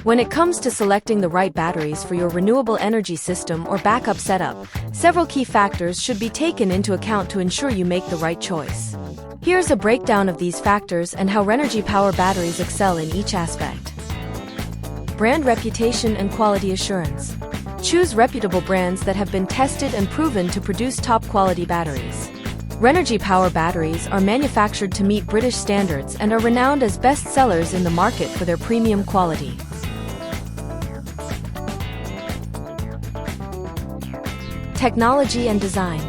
When it comes to selecting the right batteries for your renewable energy system or backup setup, several key factors should be taken into account to ensure you make the right choice. Here's a breakdown of these factors and how Renergy Power batteries excel in each aspect. Brand reputation and quality assurance. Choose reputable brands that have been tested and proven to produce top-quality batteries. Renergy Power batteries are manufactured to meet British standards and are renowned as best sellers in the market for their premium quality. Technology and design.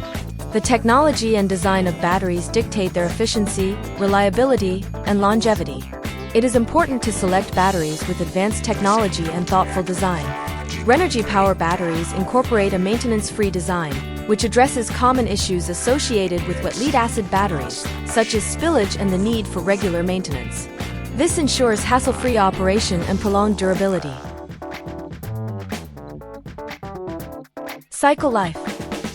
The technology and design of batteries dictate their efficiency, reliability, and longevity. It is important to select batteries with advanced technology and thoughtful design. Renergy Power batteries incorporate a maintenance-free design, which addresses common issues associated with lead-acid batteries, such as spillage and the need for regular maintenance. This ensures hassle-free operation and prolonged durability. Cycle life.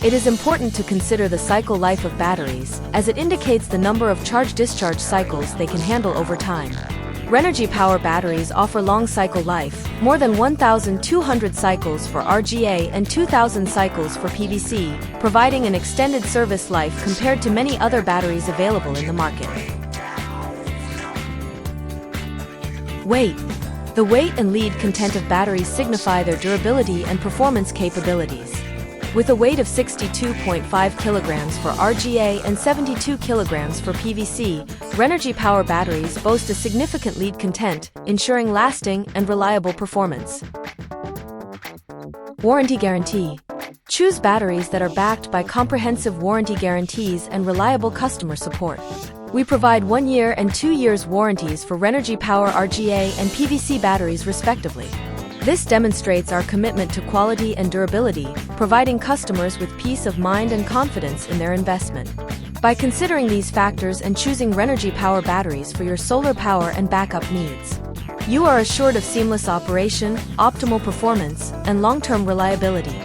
It is important to consider the cycle life of batteries, as it indicates the number of charge-discharge cycles they can handle over time. Renergy Power batteries offer long cycle life, more than 1,200 cycles for RGA and 2,000 cycles for PVC, providing an extended service life compared to many other batteries available in the market. Weight. The weight and lead content of batteries signify their durability and performance capabilities. With a weight of 62.5 kilograms for RGA and 72 kilograms for PVC, Renergy Power batteries boast a significant lead content, ensuring lasting and reliable performance. Warranty guarantee. Choose batteries that are backed by comprehensive warranty guarantees and reliable customer support. We provide 1 year and 2 years warranties for Renergy Power RGA and PVC batteries respectively. This demonstrates our commitment to quality and durability, providing customers with peace of mind and confidence in their investment. By considering these factors and choosing Renergy Power batteries for your solar power and backup needs, you are assured of seamless operation, optimal performance, and long-term reliability.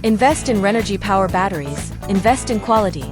Invest in Renergy Power batteries, invest in quality.